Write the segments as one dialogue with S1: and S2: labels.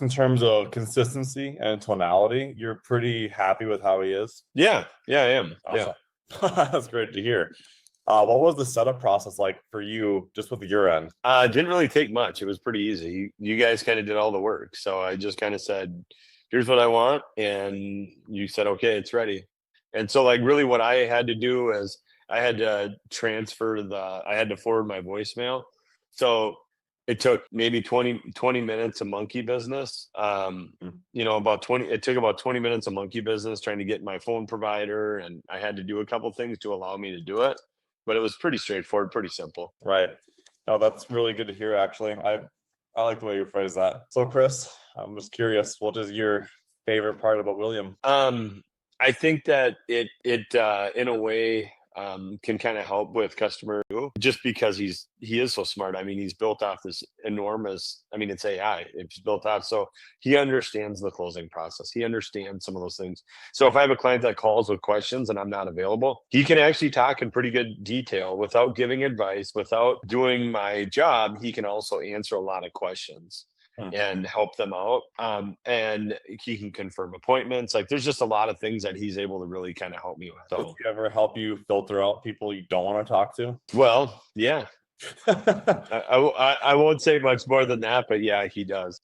S1: In terms of consistency and tonality, you're pretty happy with how he is.
S2: Yeah, I am. Yeah.
S1: Awesome. That's great to hear. What was the setup process like for you, just with your end?
S2: Didn't really take much. It was pretty easy. You guys kind of did all the work. So I just kind of said, here's what I want. And you said, okay, it's ready. And so, like, really what I had to do is I had to I had to forward my voicemail. So it took maybe 20 minutes of monkey business.
S1: Mm.
S2: It took about 20 minutes of monkey business trying to get my phone provider. And I had to do a couple things to allow me to do it. But it was pretty straightforward, pretty simple.
S1: Right. Oh, that's really good to hear, actually. I like the way you phrase that. So, Chris, I'm just curious, what is your favorite part about William?
S2: I think that it in a way can kind of help with customer too, just because he is so smart. I mean, he's built off this enormous. I mean, it's AI. It's built off, so he understands the closing process. He understands some of those things. So if I have a client that calls with questions and I'm not available, he can actually talk in pretty good detail without giving advice, without doing my job. He can also answer a lot of questions
S1: Hmm.
S2: and help them out. And he can confirm appointments. Like there's just a lot of things that he's able to really kind of help me with.
S1: Does
S2: So,
S1: he ever help you filter out people you don't want to talk to?
S2: well, yeah, I won't say much more than that, but yeah, he does.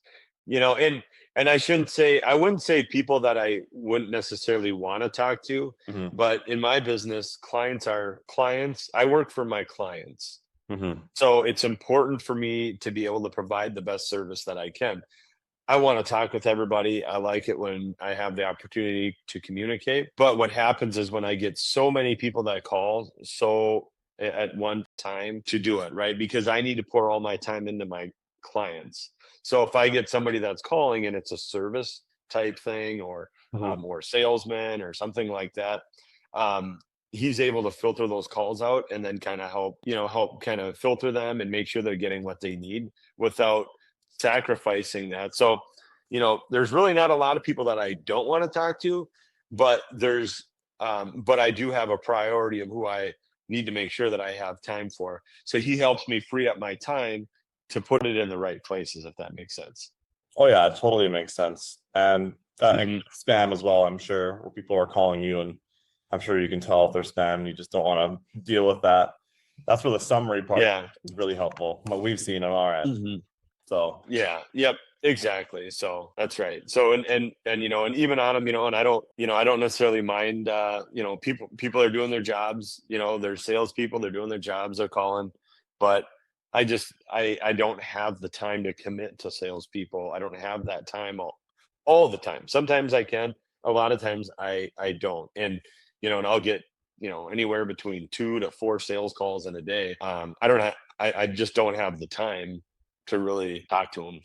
S2: And I wouldn't say people that I wouldn't necessarily want to talk to,
S1: Hmm.
S2: but in my business, clients are clients. I work for my clients.
S1: Hmm.
S2: So it's important for me to be able to provide the best service that I can. I want to talk with everybody. I like it when I have the opportunity to communicate. But what happens is when I get so many people that call at one time to do it, right? Because I need to pour all my time into my clients. So if I get somebody that's calling and it's a service type thing
S1: Hmm.
S2: or salesman or something like that, he's able to filter those calls out and then kind of help kind of filter them and make sure they're getting what they need without sacrificing that. So, there's really not a lot of people that I don't want to talk to, but but I do have a priority of who I need to make sure that I have time for. So he helps me free up my time to put it in the right places, if that makes sense.
S1: Oh yeah, it totally makes sense. And that
S2: Hmm.
S1: includes spam as well, I'm sure, where people are calling you and I'm sure you can tell if they're spam and you just don't want to deal with that. That's where the summary part
S2: Yeah.
S1: is really helpful, what we've seen on our end.
S2: Hmm.
S1: So
S2: Yeah. Yep. Exactly. So that's right. So and and even on them, and I don't necessarily mind. People are doing their jobs. They're salespeople. They're doing their jobs. They're calling, but I don't have the time to commit to salespeople. I don't have that time all the time. Sometimes I can. A lot of times I don't. And I'll get anywhere between 2 to 4 sales calls in a day. I don't have. I just don't have the time to really talk to them.